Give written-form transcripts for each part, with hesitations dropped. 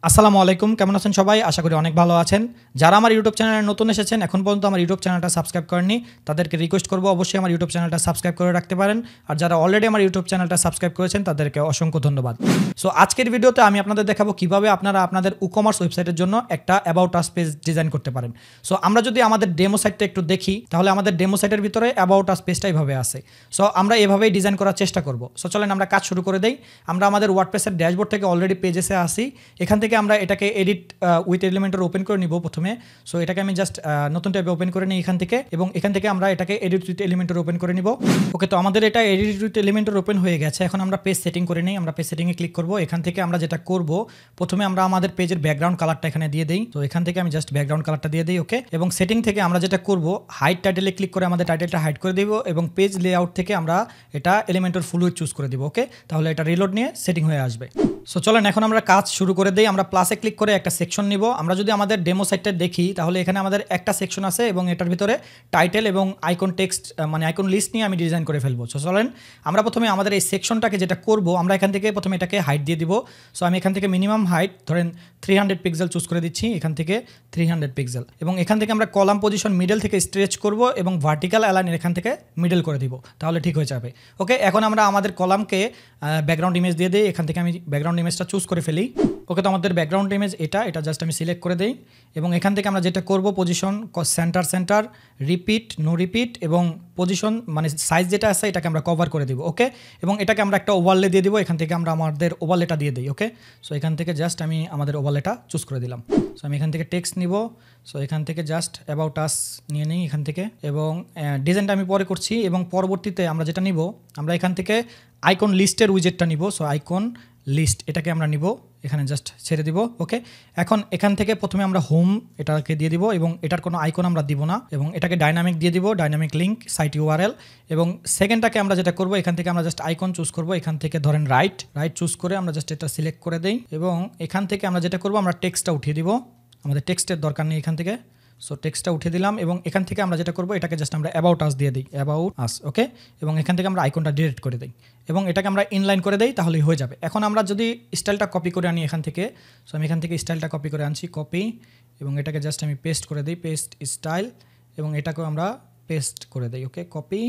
আসসালামু আলাইকুম, কেমন আছেন সবাই? আশা করি অনেক ভালো আছেন। যারা আমার ইউটিউব চ্যানেলে নতুন এসেছেন, এখন পর্যন্ত আমার ইউটিউব চ্যানেলটা সাবস্ক্রাইব করেননি, তাদেরকে রিকোয়েস্ট করব অবশ্যই আমার ইউটিউব চ্যানেলটা সাবস্ক্রাইব করে রাখতে পারেন। আর যারা অলরেডি আমার ইউটিউব চ্যানেলটা সাবস্ক্রাইব করেছেন, তাদেরকে অসংখ্য ধন্যবাদ। সো আজকের ভিডিওতে আমি আপনাদের দেখাবো কিভাবে আপনারা আপনাদের ই-কমার্স ওয়েবসাইটের জন্য একটা অ্যাবাউট আস পেজ ডিজাইন করতে পারেন। সো আমরা যদি আমাদের ডেমো সাইটটা একটু দেখি, তাহলে আমাদের ডেমো সাইটের ভিতরে অ্যাবাউট আস পেজটা এইভাবে আছে। সো আমরা এভাবেই ডিজাইন করার চেষ্টা করব। সো চলেন আমরা কাজ শুরু করে দেই। আমরা আমাদের ওয়ার্ডপ্রেসের ড্যাশবোর্ড থেকে অলরেডি পেজেসে আসি। এখান থেকে আমরা এটাকে এডিট উইথ এলিমেন্টর ওপেন করে নিব প্রথমে। সো এটাকে আমি জাস্ট নতুন ট্যাবে ওপেন করে নিই এখান থেকে, এবং এখান থেকে আমরা এটাকে এডিট উইথ এলিমেন্টর ওপেন করে নিব। ওকে, তো আমাদের এটা এডিট উইথ এলিমেন্টর ওপেন হয়ে গেছে। এখন আমরা পেজ সেটিং করে নিই। আমরা পেজ সেটিংয়ে ক্লিক করব। এখান থেকে আমরা যেটা করব, প্রথমে আমরা আমাদের পেজের ব্যাকগ্রাউন্ড কালারটা এখানে দিয়ে দিই। তো এখান থেকে আমি জাস্ট ব্যাকগ্রাউন্ড কালারটা দিয়ে দিই। ওকে, এবং সেটিং থেকে আমরা যেটা করব, হাইড টাইটেলে ক্লিক করে আমাদের টাইটেলটা হাইড করে দিব, এবং পেজ লেআউট থেকে আমরা এটা এলিমেন্টর ফুল উইথ চুজ করে দিব। ওকে, তাহলে এটা রিলোড নিয়ে সেটিং হয়ে আসবে। সো চলেন এখন আমরা কাজ শুরু করে দিই। আমরা প্লাসে ক্লিক করে একটা সেকশন নিব। আমরা যদি আমাদের ডেমো সাইটটা দেখি, তাহলে এখানে আমাদের একটা সেকশন আছে, এবং এটার ভিতরে টাইটেল এবং আইকন টেক্সট মানে আইকন লিস্ট নিয়ে আমি ডিজাইন করে ফেলবো। সো চলেন আমরা প্রথমে আমাদের এই সেকশনটাকে যেটা করব, আমরা এখান থেকে প্রথমে এটাকে হাইট দিয়ে দিব। সো আমি এখান থেকে মিনিমাম হাইট ধরেন 300 পিক্সেল চুজ করে দিচ্ছি, এখান থেকে 300 পিক্সেল, এবং এখান থেকে আমরা কলাম পজিশন মিডল থেকে স্ট্রেচ করব, এবং ভার্টিক্যাল অ্যালাইন এখান থেকে মিডল করে দিব, তাহলে ঠিক হয়ে যাবে। ওকে, এখন আমরা আমাদের কলামকে ব্যাকগ্রাউন্ড ইমেজ দিয়ে দিই। এখান থেকে আমি ব্যাকগ্রাউন্ড ইমেজটা চুজ করে ফেলি। ওকে, তো আমাদের ব্যাকগ্রাউন্ড ইমেজ এটা জাস্ট আমি সিলেক্ট করে দিই, এবং এখান থেকে আমরা যেটা করব, position center repeat no repeat, এবং পজিশন মানে সাইজ যেটা আছে এটাকে আমরা কভার করে দিব। ওকে, এবং এটাকে আমরা একটা ওভারলে দিয়ে দিব। এখান থেকে আমরা আমাদের ওভারলেটা দিয়ে দিই। ওকে, সো এখান থেকে জাস্ট আমি আমাদের ওভারলেটা চুজ করে দিলাম। সো আমি এখান থেকে টেক্সট নিব। সো এখান থেকে জাস্ট অ্যাবাউট আস নিয়ে নিই এখান থেকে, এবং ডিজাইনটা আমি পরে করছি, এবং পরবর্তীতে আমরা যেটা নিব, আমরা এখান থেকে আইকন লিস্টের উইজেটটা নিব। সো আইকন লিস্ট এটাকে আমরা নিব, এখানে জাস্ট ছেড়ে দিব। ওকে, এখন এখান থেকে প্রথমে আমরা হোম এটাকে দিয়ে দিব, এবং এটার কোনো আইকন আমরা দিব না, এবং এটাকে ডাইনামিক দিয়ে দিব, ডাইনামিক লিঙ্ক সাইট ইউআরএল। এবং সেকেন্ডটাকে আমরা যেটা করব, এখান থেকে আমরা জাস্ট আইকন চুজ করব। এখান থেকে ধরেন রাইট চুজ করে আমরা জাস্ট এটা সিলেক্ট করে দেই, এবং এখান থেকে আমরা যেটা করব, আমরা টেক্সটটা উঠিয়ে দিব। আমাদের টেক্সটের দরকার নেই এখান থেকে। সো টেক্সটটা উঠিয়ে দিলাম, এবং এখান থেকে আমরা যেটা করব, এটাকে জাস্ট আমরা অ্যাবাউট আস দিয়ে দিই, অ্যাবাউট আস। ওকে, এবং এখান থেকে আমরা আইকনটা ডিলিট করে দিই, এবং এটাকে আমরা ইনলাইন করে দিই, তাহলেই হয়ে যাবে। এখন আমরা যদি স্টাইলটা কপি করে আনি এখান থেকে, সো আমি এখান থেকে স্টাইলটা কপি করে আনছি, কপি, এবং এটাকে জাস্ট আমি পেস্ট করে দিই, পেস্ট স্টাইল, এবং এটাকেও আমরা পেস্ট করে দিই। ওকে, কপি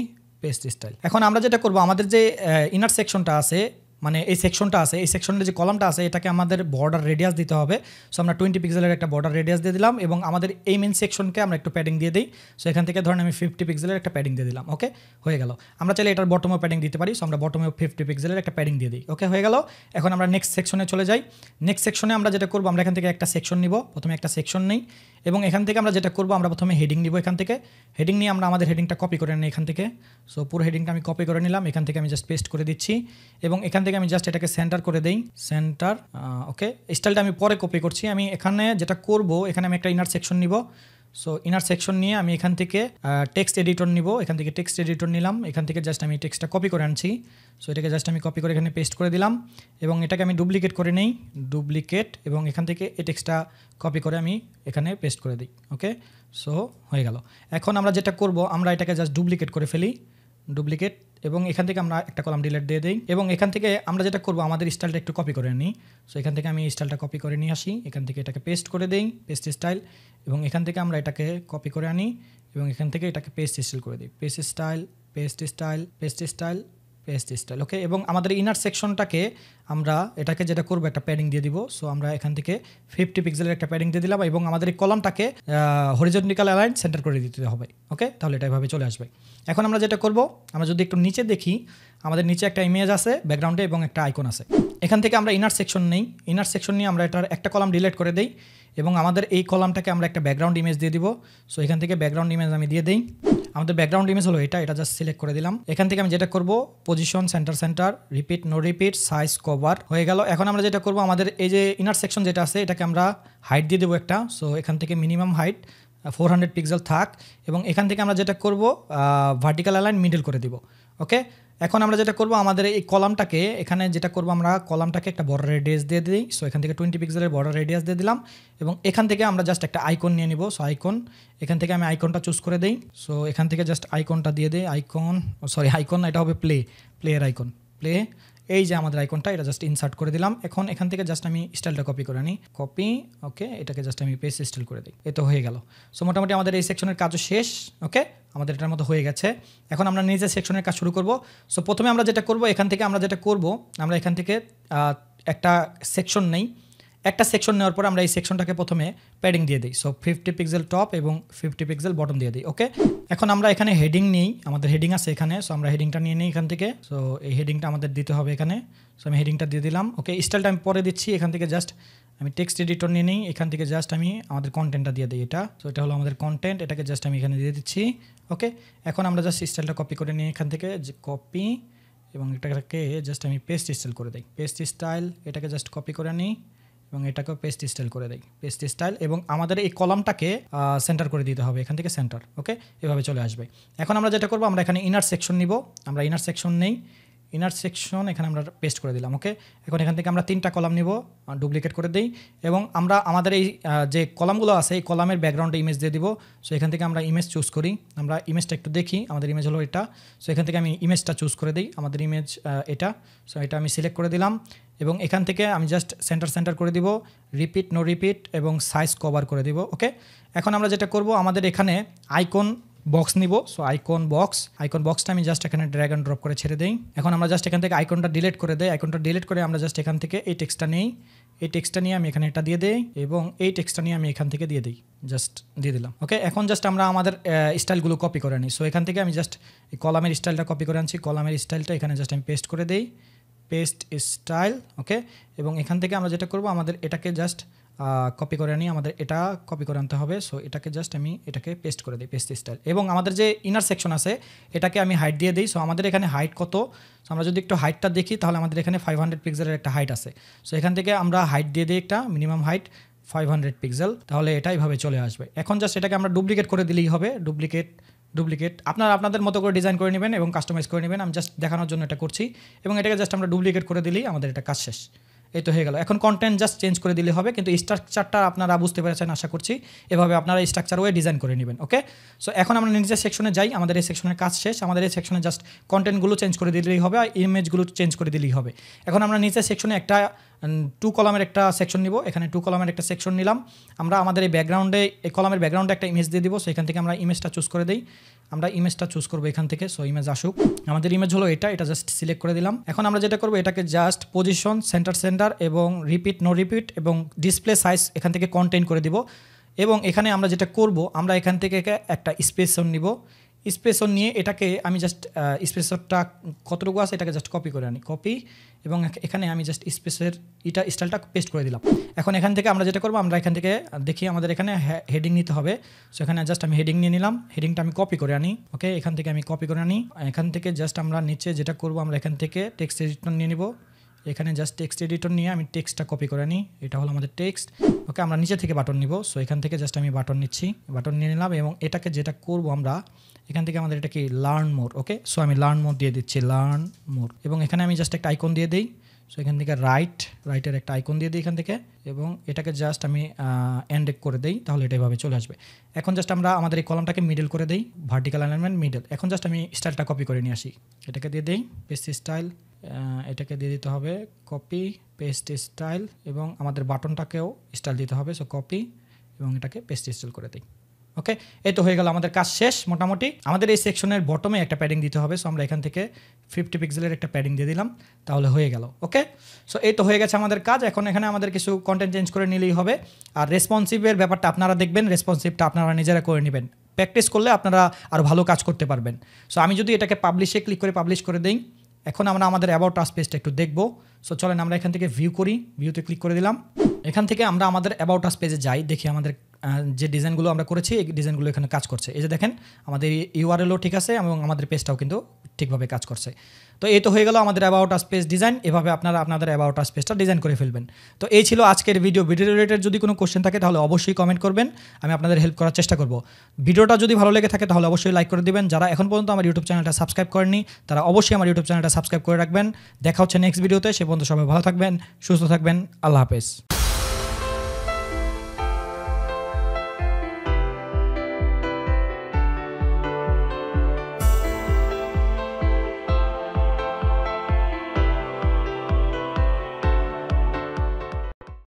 পেস্ট স্টাইল। এখন আমরা যেটা করব, আমাদের যে ইনার সেকশনটা আছে, মানে এই সেকশনটা আছে, এই সেকশনের যে কলামটা আছে, এটাকে আমাদের বর্ডার রেডিয়াস দিতে হবে। সো আমরা 20 পিক্সেলের একটা বর্ডার রেডিয়াস দিয়ে দিলাম, এবং আমাদের এই মেন সেকশনকে আমরা একটু প্যাডিং দিয়ে দিই। সো এখান থেকে ধরেন আমি 50 পিক্সেলের একটা প্যাডিং দিয়ে দিলাম। ওকে, হয়ে গেল। আমরা চাইলে এটার বটমেও প্যাডিং দিতে পারি। সো আমরা বটমেও 50 পিক্সেলের একটা প্যাডিং দিয়ে দিই। ওকে, হয়ে গেল। এখন আমরা নেক্সট সেকশনে চলে যাই। নেক্সট সেকশনে আমরা যেটা করবো, আমরা এখান থেকে একটা সেকশন নিব, প্রথমে একটা সেকশন নিই, এবং এখান থেকে আমরা যেটা করবো, আমরা প্রথমে হেডিং নিব। এখান থেকে হেডিং নিয়ে আমরা আমাদের হেডিংটা কপি করে নিই এখান থেকে। সো পুরো হেডিংটা আমি কপি করে নিলাম, এখান থেকে আমি জাস্ট পেস্ট করে দিচ্ছি, এবং এখান থেকে আমি জাস্ট এটাকে সেন্টার করে দেই, সেন্টার। ওকে, স্টাইলটা আমি পরে কপি করছি। আমি এখানে যেটা করব, এখানে আমি একটা ইনার সেকশন নিব। সো ইনার সেকশন নিয়ে আমি এখান থেকে টেক্সট এডিটর নিব। এখান থেকে টেক্সট এডিটর নিলাম, এখান থেকে জাস্ট আমি টেক্সটটা কপি করে আনছি। সো এটাকে জাস্ট আমি কপি করে এখানে পেস্ট করে দিলাম, এবং এটাকে আমি ডুপ্লিকেট করে নেই, ডুপ্লিকেট, এবং এখান থেকে এই টেক্সটটা কপি করে আমি এখানে পেস্ট করে দিই। ওকে, সো হয়ে গেল। এখন আমরা যেটা করব, আমরা এটাকে জাস্ট ডুপ্লিকেট করে ফেলি, ডুপ্লিকেট, এবং এখান থেকে আমরা একটা কলাম ডিলিট দিয়ে দিই, এবং এখান থেকে আমরা যেটা করব, আমাদের স্টাইলটা একটু কপি করে নিই। সো এখান থেকে আমি স্টাইলটা কপি করে নিয়ে আসি, এখান থেকে এটাকে পেস্ট করে দিই, পেস্ট স্টাইল, এবং এখান থেকে আমরা এটাকে কপি করে আনি, এবং এখান থেকে এটাকে পেস্ট স্টাইল করে দিই, paste style, paste style, paste style, paste style. Okay, এবং আমাদের ইনার সেকশনটাকে আমরা এটাকে যেটা করবো, একটা প্যাডিং দিয়ে দিব। সো আমরা এখান থেকে 50 পিক্সেলের একটা প্যাডিং দিয়ে দিলাম, এবং আমাদের এই কলামটাকে হরিজন্টাল অ্যালাইন সেন্টার করে দিতে হবে। ওকে, তাহলে এটা এভাবে চলে আসবে। এখন আমরা যেটা করব, আমরা যদি একটু নিচে দেখি, আমাদের নিচে একটা ইমেজ আছে ব্যাকগ্রাউন্ডে, এবং একটা আইকন আছে। এখান থেকে আমরা ইনার সেকশন নেই, ইনার সেকশন নিয়ে আমরা এটার একটা কলাম ডিলিট করে দিই, এবং আমাদের এই কলামটাকে আমরা একটা ব্যাকগ্রাউন্ড ইমেজ দিয়ে দিব। সো এখান থেকে ব্যাকগ্রাউন্ড ইমেজ আমি দিয়ে দিই। আমাদের ব্যাকগ্রাউন্ড ইমেজ হলো এটা জাস্ট সিলেক্ট করে দিলাম। এখান থেকে আমি যেটা করব, position center repeat no repeat, size cover, হয়ে গেল। এখন আমরা যেটা করব, আমাদের এই যে ইনার সেকশন যেটা আছে, এটাকে আমরা হাইট দিয়ে দেবো একটা। সো এখান থেকে মিনিমাম হাইট 400 পিক্সেল থাক, এবং এখান থেকে আমরা যেটা করব, ভার্টিক্যাল অ্যালাইন মিডল করে দিব। ওকে, এখন আমরা যেটা করব, আমাদের এই কলামটাকে এখানে যেটা করব, আমরা কলামটাকে একটা বর্ডার রেডিয়াস দিয়ে দিই। সো এখান থেকে 20 পিক্সেলের বর্ডার রেডিয়াস দিয়ে দিলাম, এবং এখান থেকে আমরা জাস্ট একটা আইকন নিয়ে নিব। সো আইকন, এখান থেকে আমি আইকনটা চুজ করে দিই। সো এখান থেকে জাস্ট আইকনটা দিয়ে দিই, আইকন, সরি আইকন না, এটা হবে প্লেয়ার আইকন, প্লে, এই যে আমাদের আইকনটা এটা জাস্ট ইনসার্ট করে দিলাম। এখন এখান থেকে জাস্ট আমি স্টাইলটা কপি করে নিই, কপি, ওকে, এটাকে জাস্ট আমি পেস্ট স্টাইল করে দিই। এ তো হয়ে গেল। সো মোটামুটি আমাদের এই সেকশনের কাজও শেষ। ওকে, আমাদের এটার মতো হয়ে গেছে। এখন আমরা নিজের সেকশনের কাজ শুরু করব। সো প্রথমে আমরা যেটা করব, এখান থেকে আমরা যেটা করব, আমরা এখান থেকে একটা সেকশন নেই। একটা সেকশন নেওয়ার পর আমরা এই সেকশনটাকে প্রথমে প্যাডিং দিয়ে দিই। সো 50 পিক্সেল টপ এবং 50 পিক্সেল বটম দিয়ে দিই। ওকে, এখন আমরা এখানে হেডিং নিই, আমাদের হেডিং আছে এখানে। সো আমরা হেডিংটা নিয়ে নিই এখান থেকে। সো এই হেডিংটা আমাদের দিতে হবে এখানে। সো আমি হেডিংটা দিয়ে দিলাম। ওকে, স্টাইলটা আমি পরে দিচ্ছি। এখান থেকে জাস্ট আমি টেক্সট এডিটর নিয়ে নিই, এখান থেকে জাস্ট আমি আমাদের কন্টেন্টটা দিয়ে দিই এটা। সো এটা হলো আমাদের কন্টেন্ট, এটাকে জাস্ট আমি এখানে দিয়ে দিচ্ছি। ওকে, এখন আমরা জাস্ট স্টাইলটা কপি করে নিই এখান থেকে, কপি, এবং এটাকে জাস্ট আমি পেস্ট স্টাইল করে দিই। পেস্ট স্টাইল, এটাকে জাস্ট কপি করে নিই এবং এটাকেও পেস্ট স্টাইল করে দিই, পেস্ট স্টাইল। এবং আমাদের এই কলামটাকে সেন্টার করে দিতে হবে, এখান থেকে সেন্টার। ওকে, এভাবে চলে আসবে। এখন আমরা যেটা করবো, আমরা এখানে ইনার সেকশন নিব। আমরা ইনার সেকশন নেই, ইনার সেকশন এখানে আমরা পেস্ট করে দিলাম। ওকে, এখন এখান থেকে আমরা 3টা কলাম নিব, ডুপ্লিকেট করে দিই এবং আমরা আমাদের এই যে কলামগুলো আছে এই কলামের ব্যাকগ্রাউন্ডে ইমেজ দিয়ে দিব। সো এখান থেকে আমরা ইমেজ চুজ করি, আমরা ইমেজটা একটু দেখি, আমাদের ইমেজ হলো এটা। সো এখান থেকে আমি ইমেজটা চুজ করে দিই, আমাদের ইমেজ এটা। সো এটা আমি সিলেক্ট করে দিলাম এবং এখান থেকে আমি জাস্ট সেন্টার করে দিব, রিপিট নো রিপিট এবং সাইজ কভার করে দিব। ওকে, এখন আমরা যেটা করব, আমাদের এখানে আইকন বক্স নিব। সো আইকন বক্সটা আমি জাস্ট এখানে ড্র্যাগ অ্যান্ড ড্রপ করে ছেড়ে দিই। এখন আমরা জাস্ট এখান থেকে আইকনটা ডিলিট করে দেই। আইকনটা ডিলিট করে আমরা জাস্ট এখান থেকে এই টেক্সটটা নিই, এই টেক্সটটা নিয়ে আমি এখানে এটা দিয়ে দিই এবং এই টেক্সটটা নিয়ে আমি এখান থেকে দিয়ে দিই, জাস্ট দিয়ে দিলাম। ওকে, এখন জাস্ট আমরা আমাদের স্টাইলগুলো কপি করে নিই। সো এখান থেকে আমি জাস্ট এই কলামের স্টাইলটা কপি করে আনছি, কলামের স্টাইলটা এখানে জাস্ট আমি পেস্ট করে দিই, পেস্ট স্টাইল। ওকে, এবং এখান থেকে আমরা যেটা করব, আমাদের এটাকে জাস্ট কপি করে নিই, আমাদের এটা কপি করে আনতে হবে। সো এটাকে জাস্ট আমি এটাকে পেস্ট করে দিই, পেস্ট স্টাইল। এবং আমাদের যে ইনার সেকশন আছে এটাকে আমি হাইট দিয়ে দিই। সো আমাদের এখানে হাইট কত, সো আমরা যদি একটু হাইটটা দেখি তাহলে আমাদের এখানে 500 পিক্সেলের একটা হাইট আছে। সো এখান থেকে আমরা হাইট দিয়ে দিই, একটা মিনিমাম হাইট 500 পিক্সেল, তাহলে এটা এইভাবে চলে আসবে। এখন জাস্ট এটাকে আমরা ডুপ্লিকেট করে দিলেই হবে, ডুপ্লিকেট আপনারা আপনাদের মতো করে ডিজাইন করে নেবেন এবং কাস্টমাইজ করে নেবেন। আমি জাস্ট দেখানোর জন্য এটা করছি এবং এটাকে জাস্ট আমরা ডুপ্লিকেট করে দিলেই আমাদের এটা কাজ শেষ। এই তো হয়ে গেল। এখন কন্টেন্ট জাস্ট চেঞ্জ করে দিলে হবে, কিন্তু স্ট্রাকচারটা আপনারা বুঝতে পেরেছেন আশা করছি। এভাবে আপনারা স্ট্রাকচার ওয়ে ডিজাইন করে নেবেন। ওকে, সো এখন আমরা নিজের সেকশনে যাই, আমাদের এই সেকশনের কাজ শেষ। আমাদের এই সেকশনে জাস্ট কন্টেন্টগুলো চেঞ্জ করে দিলেই হবে আর ইমেজগুলো চেঞ্জ করে দিলেই হবে। এখন আমরা নিচের সেকশনে একটা 2 কলামের একটা সেকশন নিব, এখানে 2 কলামের একটা সেকশন নিলাম। আমরা আমাদের এই ব্যাকগ্রাউন্ডে, এই কলামের ব্যাকগ্রাউন্ডে একটা ইমেজ দিয়ে দিব। সো এখান থেকে আমরা ইমেজটা চুজ করে দিই, আমরা ইমেজটা চুজ করবো এখান থেকে। সো ইমেজ আসুক, আমাদের ইমেজ হলো এটা জাস্ট সিলেক্ট করে দিলাম। এখন আমরা যেটা করবো, এটাকে জাস্ট পজিশন, সেন্টার এবং রিপিট নো রিপিট এবং ডিসপ্লে সাইজ এখান থেকে কন্টেন্ট করে দিব। এবং এখানে আমরা যেটা করব, আমরা এখান থেকে একটা স্পেসন নিব, স্পেসর নিয়ে এটাকে আমি জাস্ট স্পেসরটা কতটুকু আছে এটাকে জাস্ট কপি করে আনি, কপি, এবং এখানে আমি জাস্ট স্পেসের এটা স্টাইলটা পেস্ট করে দিলাম। এখন এখান থেকে আমরা যেটা করবো, আমরা এখান থেকে দেখি আমাদের এখানে হেডিং নিতে হবে। সো এখানে জাস্ট আমি হেডিং নিয়ে নিলাম, হেডিংটা আমি কপি করে আনি। ওকে, এখান থেকে আমি কপি করে আনি। এখান থেকে জাস্ট আমরা নিচে যেটা করবো, আমরা এখান থেকে টেক্সট এডিটর নিয়ে নিব। এখানে জাস্ট টেক্সট এডিটর নিয়ে আমি টেক্সটটা কপি করে নিই, এটা হলো আমাদের টেক্সট। ওকে, আমরা নিচে থেকে বাটন নিব। সো এখান থেকে জাস্ট আমি বাটন নিচ্ছি, বাটন নিয়ে নিলাম এবং এটাকে যেটা করব আমরা এখান থেকে আমাদের এটা কি লার্ন মোর। ওকে, সো আমি লার্ন মোর দিয়ে দিচ্ছি, লার্ন মোর, এবং এখানে আমি জাস্ট একটা আইকন দিয়ে দিই। সো এখান থেকে রাইটের একটা আইকন দিয়ে দিই এখান থেকে, এবং এটাকে জাস্ট আমি এন্ড করে দিই, তাহলে এটা এভাবে চলে আসবে। এখন জাস্ট আমরা আমাদের এই কলামটাকে মিডল করে দিই, ভার্টিক্যাল অ্যালাইনমেন্ট মিডল। এখন জাস্ট আমি স্টাইলটা কপি করে নিয়ে আসি, এটাকে দিয়ে দিই পেস্ট স্টাইল, এটাকে দিয়ে দিতে হবে কপি পেস্ট স্টাইল, এবং আমাদের বাটনটাকেও স্টাইল দিতে হবে। সো কপি এবং এটাকে পেস্ট স্টাইল করে দিই। ওকে, এই তো হয়ে গেল, আমাদের কাজ শেষ মোটামুটি। আমাদের এই সেকশনের বটমে একটা প্যাডিং দিতে হবে। সো আমরা এখান থেকে 50 পিক্সেলের একটা প্যাডিং দিয়ে দিলাম, তাহলে হয়ে গেল। ওকে, সো এই তো হয়ে গেছে আমাদের কাজ। এখন এখানে আমাদের কিছু কন্টেন্ট চেঞ্জ করে নিলেই হবে। আর রেসপন্সিভের ব্যাপারটা আপনারা দেখবেন, রেসপন্সিভটা আপনারা নিজেরা করে নেবেন। প্র্যাকটিস করলে আপনারা আরও ভালো কাজ করতে পারবেন। সো আমি যদি এটাকে পাবলিশে ক্লিক করে পাবলিশ করে দিই, এখন আমরা আমাদের অ্যাবাউট আস পেজটা একটু দেখবো। সো চলেন আমরা এখান থেকে ভিউ করি, ভিউতে ক্লিক করে দিলাম। এখান থেকে আমরা আমাদের অ্যাবাউট আস পেজে যাই, দেখি আমাদের যে ডিজাইনগুলো আমরা করেছি এই ডিজাইনগুলো এখানে কাজ করছে। এই যে দেখেন আমাদের ইউআরএলও ঠিক আছে এবং আমাদের পেজটাও কিন্তু ঠিকভাবে কাজ করছে। তো এই তো হয়ে গেল আমাদের অ্যাবাউট আস পেজ ডিজাইন। এভাবে আপনারা আপনাদের অ্যাবাউট আস পেজটা ডিজাইন করে ফেলবেন। তো এই ছিল আজকের ভিডিও রিলেটেড। যদি কোনো কোশ্চেন থাকে তাহলে অবশ্যই কমেন্ট করবেন, আমি আপনাদের হেল্প করার চেষ্টা করব। ভিডিওটা যদি ভালো লেগে থাকে তাহলে অবশ্যই লাইক করে দিবেন। যারা এখন পর্যন্ত আমার ইউটিউব চ্যানেলটা সাবস্ক্রাইব করেননি তারা অবশ্যই আমার ইউটিউব চ্যানেলটা সাবস্ক্রাইব করে রাখবেন। দেখা হচ্ছে নেক্সট ভিডিওতে, সে পর্যন্ত সবাই ভালো থাকবেন, সুস্থ থাকবেন, আল্লাহ হাফেজ।